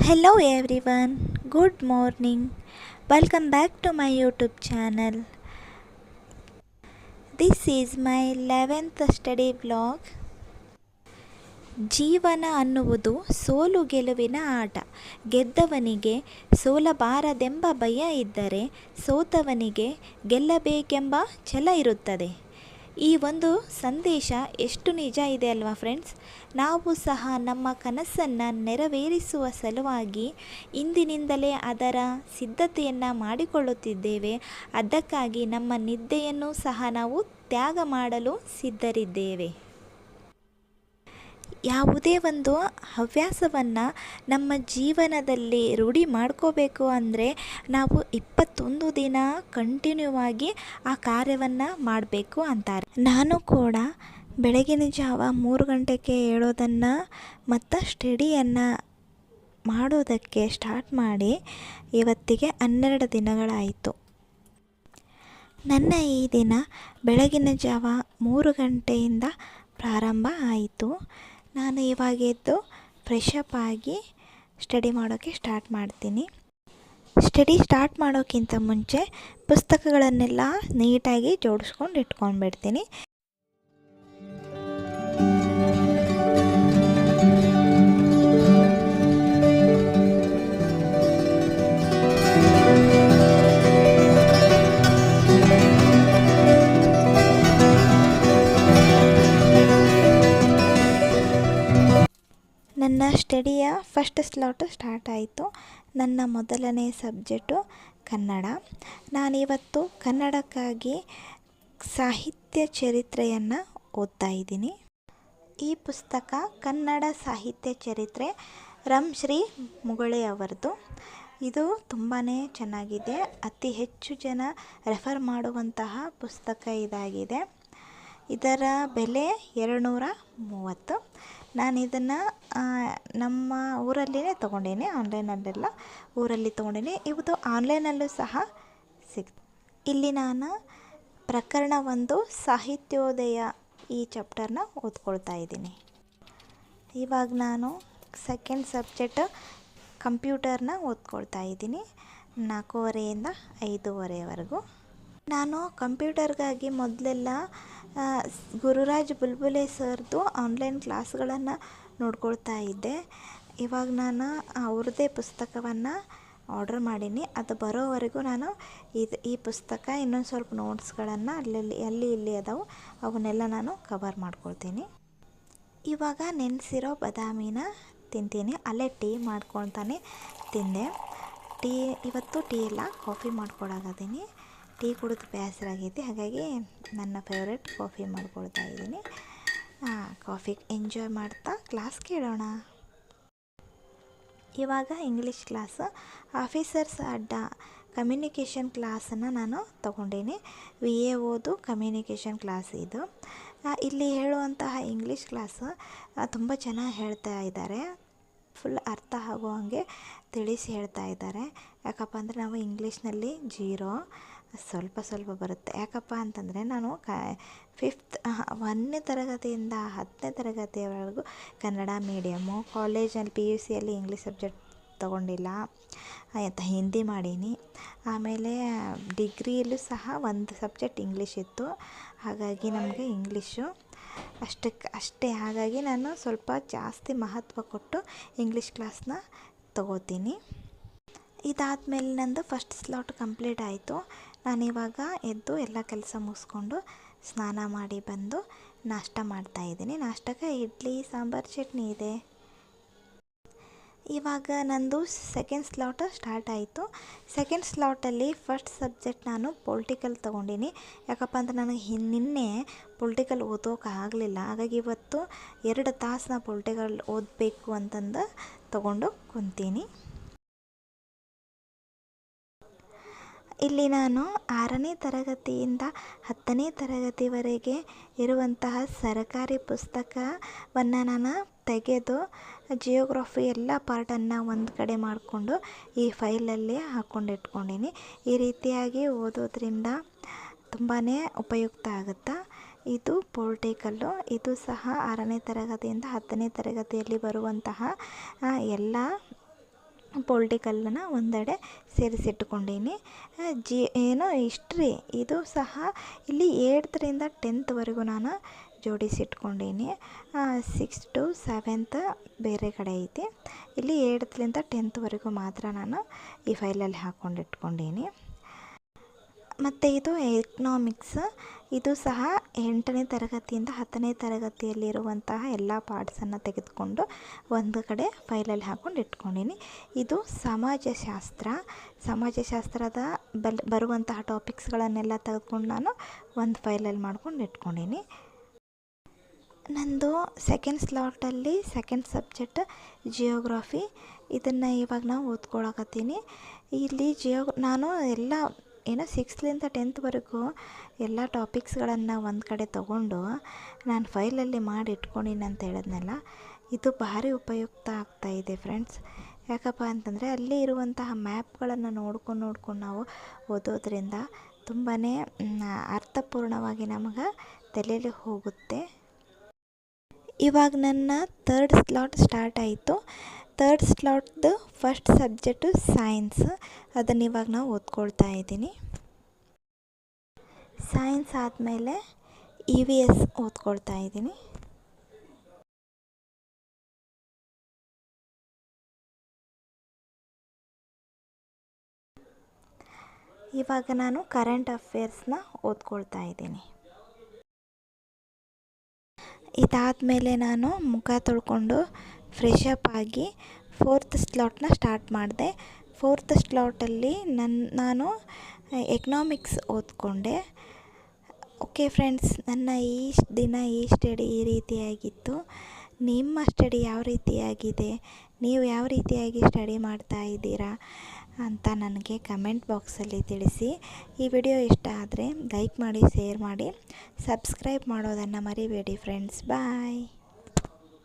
Hello everyone, good morning. Welcome back to my YouTube channel. This is my 11th study vlog. ಜೀವನ ಅನ್ನುವುದು ಸೋಲು ಗೆಲುವಿನ ಆಟ. ಗೆದ್ದವನಿಗೆ ಸೋಲಬಾರದೆಂಬ ಭಯ ಇದ್ದರೆ ಸೋತವನಿಗೆ ಗೆಲ್ಲಬೇಕೆಂಬ ಛಲ ಇರುತ್ತದೆ. ಈ ಒಂದು ಸಂದೇಶ ಎಷ್ಟು ನಿಜ ಇದೆ ಅಲ್ವಾ ಫ್ರೆಂಡ್ಸ್. ನಾವು ಸಹ ನಮ್ಮ ಕನಸನ್ನು ನೆರವೇರಿಸುವ ಸಲುವಾಗಿ ಇಂದಿನಿಂದಲೇ ಅದರ ಸಿದ್ಧತೆಯನ್ನು ಮಾಡಿಕೊಳ್ಳುತ್ತಿದ್ದೇವೆ. ಅದಕ್ಕಾಗಿ ನಮ್ಮ ನಿದ್ದೆಯನ್ನು ಸಹ ನಾವು ತ್ಯಾಗ ಮಾಡಲು ಸಿದ್ಧರಿದ್ದೇವೆ. ಯಾವುದೇ ಒಂದು ಹವ್ಯಾಸವನ್ನು ನಮ್ಮ ಜೀವನದಲ್ಲಿ ರೂಢಿ ಮಾಡ್ಕೋಬೇಕು ಅಂದರೆ ನಾವು 21 ದಿನ ಕಂಟಿನ್ಯೂ ಆಗಿ ಆ ಕಾರ್ಯವನ್ನು ಮಾಡಬೇಕು ಅಂತಾರೆ. ನಾನು ಕೂಡ ಬೆಳಗಿನ ಜಾವ 3 ಗಂಟೆಗೆ ಏಳೋದನ್ನು ಮತ್ತು ಸ್ಟಡಿಯನ್ನು ಮಾಡೋದಕ್ಕೆ ಸ್ಟಾರ್ಟ್ ಮಾಡಿ ಇವತ್ತಿಗೆ 12 ದಿನಗಳಾಯಿತು. ನನ್ನ ಈ ದಿನ ಬೆಳಗಿನ ಜಾವ 3 ಗಂಟೆಯಿಂದ ಪ್ರಾರಂಭ ಆಯಿತು. ನಾನು ಇವಾಗ ಎದ್ದು ಫ್ರೆಶ್ ಅಪ್ ಆಗಿ ಸ್ಟಡಿ ಮಾಡೋಕ್ಕೆ ಸ್ಟಾರ್ಟ್ ಮಾಡ್ತೀನಿ. ಸ್ಟಡಿ ಸ್ಟಾರ್ಟ್ ಮಾಡೋಕ್ಕಿಂತ ಮುಂಚೆ ಪುಸ್ತಕಗಳನ್ನೆಲ್ಲ ನೀಟಾಗಿ ಜೋಡಿಸ್ಕೊಂಡು ಇಟ್ಕೊಂಡ್ಬಿಡ್ತೀನಿ. ನನ್ನ ಸ್ಟಡಿಯ ಫಸ್ಟ್ ಸ್ಲಾಟು ಸ್ಟಾರ್ಟ್ ಆಯಿತು. ನನ್ನ ಮೊದಲನೇ ಸಬ್ಜೆಕ್ಟು ಕನ್ನಡ. ನಾನಿವತ್ತು ಕನ್ನಡಕ್ಕಾಗಿ ಸಾಹಿತ್ಯ ಚರಿತ್ರೆಯನ್ನು ಓದ್ತಾ ಇದ್ದೀನಿ. ಈ ಪುಸ್ತಕ ಕನ್ನಡ ಸಾಹಿತ್ಯ ಚರಿತ್ರೆ ಶ್ರೀ ಮುಗುಳೆ ಅವರದು. ಇದು ತುಂಬಾ ಚೆನ್ನಾಗಿದೆ. ಅತಿ ಹೆಚ್ಚು ಜನ ರೆಫರ್ ಮಾಡುವಂತಹ ಪುಸ್ತಕ ಇದಾಗಿದೆ. ಇದರ ಬೆಲೆ 230. ನಾನು ಇದನ್ನು ನಮ್ಮ ಊರಲ್ಲಿಯೇ ತೊಗೊಂಡೇನೆ, ಆನ್ಲೈನಲ್ಲೆಲ್ಲ ಊರಲ್ಲಿ ತೊಗೊಂಡೇನೆ. ಇದು ಆನ್ಲೈನಲ್ಲೂ ಸಹ ಇಲ್ಲಿ ನಾನು ಪ್ರಕರಣ 1 ಸಾಹಿತ್ಯೋದಯ ಈ ಚಾಪ್ಟರ್ನ ಓದ್ಕೊಳ್ತಾ ಇದ್ದೀನಿ. ಇವಾಗ ನಾನು ಸೆಕೆಂಡ್ ಸಬ್ಜೆಕ್ಟ್ ಕಂಪ್ಯೂಟರ್ನ ಓದ್ಕೊಳ್ತಾ ಇದ್ದೀನಿ 4:30 5:30ವರೆಗೂ. ನಾನು ಕಂಪ್ಯೂಟರ್ಗಾಗಿ ಮೊದಲೆಲ್ಲ ಗುರುರಾಜ್ ಬುಲ್ಬುಲೆ ಸರ್ದು ಆನ್ಲೈನ್ ಕ್ಲಾಸ್ಗಳನ್ನು ನೋಡ್ಕೊಳ್ತಾ ಇದ್ದೆ. ಇವಾಗ ನಾನು ಅವ್ರದ್ದೇ ಪುಸ್ತಕವನ್ನು ಆರ್ಡರ್ ಮಾಡೀನಿ. ಅದು ಬರೋವರೆಗೂ ನಾನು ಈ ಪುಸ್ತಕ ಇನ್ನೊಂದು ಸ್ವಲ್ಪ ನೋಟ್ಸ್ಗಳನ್ನು ಅಲ್ಲಿ ಇಲ್ಲಿ ಅದಾವೆ, ಅವನ್ನೆಲ್ಲ ನಾನು ಕವರ್ ಮಾಡ್ಕೊಳ್ತೀನಿ. ಇವಾಗ ನೆನೆಸಿರೋ ಬಾದಾಮಿನ ತಿಂತೀನಿ. ಅಲ್ಲೇ ಟೀ ಮಾಡ್ಕೊಳ್ತಾನೆ ತಿಂದೆ. ಇವತ್ತು ಟೀ ಎಲ್ಲ ಕಾಫಿ ಮಾಡ್ಕೊಳಕತ್ತೀನಿ. ಟೀ ಕುಡಿದು ಬೇಸರಾಗೈತಿ, ಹಾಗಾಗಿ ನನ್ನ ಫೇವ್ರೆಟ್ ಕಾಫಿ ಮಾಡ್ಕೊಳ್ತಾ ಇದ್ದೀನಿ. ಕಾಫಿ ಎಂಜಾಯ್ ಮಾಡ್ತಾ ಕ್ಲಾಸ್ ಕೇಳೋಣ. ಇವಾಗ ಇಂಗ್ಲೀಷ್ ಕ್ಲಾಸ್ ಆಫೀಸರ್ಸ್ ಅಡ್ಡ ಕಮ್ಯುನಿಕೇಷನ್ ಕ್ಲಾಸನ್ನು ನಾನು ತೊಗೊಂಡೀನಿ. VAOದು ಕಮ್ಯುನಿಕೇಷನ್ ಕ್ಲಾಸ್ ಇದು. ಇಲ್ಲಿ ಹೇಳುವಂತಹ ಇಂಗ್ಲೀಷ್ ಕ್ಲಾಸ್ ತುಂಬ ಚೆನ್ನಾಗಿ ಹೇಳ್ತಾ ಇದ್ದಾರೆ. ಫುಲ್ ಅರ್ಥ ಆಗೋ ಹಾಗೆ ತಿಳಿಸಿ ಹೇಳ್ತಾ ಇದ್ದಾರೆ. ಯಾಕಪ್ಪ ಅಂದರೆ ನಾವು ಇಂಗ್ಲೀಷ್ನಲ್ಲಿ 0 ಸ್ವಲ್ಪ ಬರುತ್ತೆ. ಯಾಕಪ್ಪ ಅಂತಂದರೆ ನಾನು 1ನೇ ತರಗತಿಯಿಂದ 10ನೇ ತರಗತಿಯವರೆಗೂ ಕನ್ನಡ ಮೀಡಿಯಮ್ಮು. ಕಾಲೇಜಲ್ಲಿ PUCಯಲ್ಲಿ ಇಂಗ್ಲೀಷ್ ಸಬ್ಜೆಕ್ಟ್ ತೊಗೊಂಡಿಲ್ಲ, ಹಿಂದಿ ಮಾಡೀನಿ. ಆಮೇಲೆ ಡಿಗ್ರಿಯಲ್ಲೂ ಸಹ ಒಂದು ಸಬ್ಜೆಕ್ಟ್ ಇಂಗ್ಲೀಷ್ ಇತ್ತು. ಹಾಗಾಗಿ ನಮಗೆ ಇಂಗ್ಲೀಷು ಅಷ್ಟೇ. ಹಾಗಾಗಿ ನಾನು ಸ್ವಲ್ಪ ಜಾಸ್ತಿ ಮಹತ್ವ ಕೊಟ್ಟು ಇಂಗ್ಲೀಷ್ ಕ್ಲಾಸ್ನ ತಗೋತೀನಿ. ಇದಾದಮೇಲೆ ನಂದು ಫಸ್ಟ್ ಸ್ಲಾಟ್ ಕಂಪ್ಲೀಟ್ ಆಯಿತು. ನಾನಿವಾಗ ಎದ್ದು ಎಲ್ಲ ಕೆಲಸ ಮುಗಿಸ್ಕೊಂಡು ಸ್ನಾನ ಮಾಡಿ ಬಂದು ನಾಷ್ಟ ಮಾಡ್ತಾಯಿದ್ದೀನಿ. ನಾಷ್ಟಕ್ಕೆ ಇಡ್ಲಿ ಸಾಂಬಾರು ಚಟ್ನಿ ಇದೆ. ಇವಾಗ ನಂದು ಸೆಕೆಂಡ್ ಸ್ಲಾಟ್ ಸ್ಟಾರ್ಟ್ ಆಯಿತು. ಸೆಕೆಂಡ್ ಸ್ಲಾಟಲ್ಲಿ ಫಸ್ಟ್ ಸಬ್ಜೆಕ್ಟ್ ನಾನು ಪೊಲಿಟಿಕಲ್ ತೊಗೊಂಡಿನಿ. ಯಾಕಪ್ಪ ಅಂದರೆ ನನಗೆ ನಿನ್ನೆ ಪೊಲಿಟಿಕಲ್ ಓದೋಕ್ಕಾಗಲಿಲ್ಲ. ಹಾಗಾಗಿ ಇವತ್ತು 2 ತಾಸು ನಾನು ಪೊಲಿಟಿಕಲ್ ಓದಬೇಕು ಅಂತಂದು ತೊಗೊಂಡು ಕುಂತೀನಿ. ಇಲ್ಲಿ ನಾನು 6ನೇ ತರಗತಿಯಿಂದ 10ನೇ ತರಗತಿವರೆಗೆ ಇರುವಂತಹ ಸರ್ಕಾರಿ ಪುಸ್ತಕವನ್ನು ನಾನು ತೆಗೆದು ಜಿಯೋಗ್ರಫಿ ಎಲ್ಲ ಪಾರ್ಟನ್ನು ಒಂದು ಕಡೆ ಮಾಡಿಕೊಂಡು ಈ ಫೈಲಲ್ಲಿ ಹಾಕ್ಕೊಂಡಿಟ್ಕೊಂಡೀನಿ. ಈ ರೀತಿಯಾಗಿ ಓದೋದ್ರಿಂದ ತುಂಬಾ ಉಪಯುಕ್ತ ಆಗುತ್ತೆ. ಇದು ಪೊಲಿಟಿಕಲ್ಲು. ಇದು ಸಹ 6ನೇ ತರಗತಿಯಿಂದ 10ನೇ ತರಗತಿಯಲ್ಲಿ ಬರುವಂತಹ ಎಲ್ಲ ಪೊಲಿಟಿಕಲ್ನ ಒಂದೆಡೆ ಸೇರಿಸಿಟ್ಕೊಂಡೀನಿ. ಹಿಸ್ಟ್ರಿ ಇದು ಸಹ ಇಲ್ಲಿ 8th ರಿಂದ 10th ನಾನು ಜೋಡಿಸಿಟ್ಕೊಂಡೀನಿ. 6th to 7th ಬೇರೆ ಕಡೆ ಐತಿ. ಇಲ್ಲಿ 8th ರಿಂದ 10th ಮಾತ್ರ ನಾನು ಈ ಫೈಲಲ್ಲಿ ಹಾಕ್ಕೊಂಡಿಟ್ಕೊಂಡೀನಿ. ಮತ್ತು ಇದು ಎಕನಾಮಿಕ್ಸ್. ಇದು ಸಹ 8ನೇ ತರಗತಿಯಿಂದ 10ನೇ ತರಗತಿಯಲ್ಲಿರುವಂತಹ ಎಲ್ಲ ಪಾರ್ಟ್ಸನ್ನು ತೆಗೆದುಕೊಂಡು ಒಂದು ಕಡೆ ಫೈಲಲ್ಲಿ ಹಾಕ್ಕೊಂಡು ಇಟ್ಕೊಂಡೀನಿ. ಇದು ಸಮಾಜಶಾಸ್ತ್ರದ ಬರುವಂತಹ ಟಾಪಿಕ್ಸ್ಗಳನ್ನೆಲ್ಲ ತೆಗೆದುಕೊಂಡು ನಾನು ಒಂದು ಫೈಲಲ್ಲಿ ಮಾಡ್ಕೊಂಡು ಇಟ್ಕೊಂಡೀನಿ. ನಂದು ಸೆಕೆಂಡ್ ಸ್ಲಾಟಲ್ಲಿ ಸೆಕೆಂಡ್ ಸಬ್ಜೆಕ್ಟ್ ಜಿಯೋಗ್ರಫಿ. ಇದನ್ನು ಇವಾಗ ನಾವು ಓದ್ಕೊಳಕತ್ತೀನಿ. ಇಲ್ಲಿ ನಾನು ಎಲ್ಲ 6th-ರಿಂದ 10th ಎಲ್ಲ ಟಾಪಿಕ್ಸ್ಗಳನ್ನು ಒಂದು ಕಡೆ ತೊಗೊಂಡು ನಾನು ಫೈಲಲ್ಲಿ ಮಾಡಿ ಇಟ್ಕೊಂಡೀನಿ ಅಂತ ಹೇಳಿದ್ನಲ್ಲ, ಇದು ಭಾರಿ ಉಪಯುಕ್ತ ಆಗ್ತಾಯಿದೆ ಫ್ರೆಂಡ್ಸ್. ಯಾಕಪ್ಪ ಅಂತಂದರೆ ಅಲ್ಲಿ ಇರುವಂತಹ ಮ್ಯಾಪ್ಗಳನ್ನು ನೋಡ್ಕೊಂಡು ನಾವು ಓದೋದ್ರಿಂದ ತುಂಬಾ ಅರ್ಥಪೂರ್ಣವಾಗಿ ನಮಗೆ ತಲೆಯಲ್ಲಿ ಹೋಗುತ್ತೆ. ಇವಾಗ ನನ್ನ 3rd ಸ್ಲಾಟ್ ಸ್ಟಾರ್ಟ್ ಆಯಿತು. 3rd ಸ್ಲಾಟ್ದು first subject science. ಅದನ್ನು ಇವಾಗ ನಾವು ಓದ್ಕೊಳ್ತಾ ಇದ್ದೀನಿ. ಸೈನ್ಸ್ ಆದಮೇಲೆ EVS ಓದ್ಕೊಳ್ತಾ ಇದ್ದೀನಿ. ಇವಾಗ ನಾನು ಕರೆಂಟ್ ಅಫೇರ್ಸ್ನ ಓದ್ಕೊಳ್ತಾ ಇದ್ದೀನಿ. ಇದಾದಮೇಲೆ ನಾನು ಮುಖ ತೊಳ್ಕೊಂಡು ಫ್ರೆಶಪ್ ಆಗಿ 4th ಸ್ಲಾಟ್ನ ಸ್ಟಾರ್ಟ್ ಮಾಡಿದೆ. 4th ಸ್ಲಾಟಲ್ಲಿ ನಾನು ಎಕನಾಮಿಕ್ಸ್ ಓದ್ಕೊಂಡೆ. ಓಕೆ ಫ್ರೆಂಡ್ಸ್, ನನ್ನ ಈ ಸ್ಟಡಿ ಈ ರೀತಿಯಾಗಿತ್ತು. ನಿಮ್ಮ ಸ್ಟಡಿ ಯಾವ ರೀತಿಯಾಗಿದೆ, ನೀವು ಯಾವ ರೀತಿಯಾಗಿ ಸ್ಟಡಿ ಮಾಡ್ತಾ ಇದ್ದೀರಾ ಅಂತ ನನಗೆ ಕಮೆಂಟ್ ಬಾಕ್ಸಲ್ಲಿ ತಿಳಿಸಿ. ಈ ವಿಡಿಯೋ ಇಷ್ಟ ಆದರೆ ಲೈಕ್ ಮಾಡಿ, ಶೇರ್ ಮಾಡಿ, ಸಬ್ಸ್ಕ್ರೈಬ್ ಮಾಡೋದನ್ನು ಮರಿಬೇಡಿ ಫ್ರೆಂಡ್ಸ್. ಬಾಯ್.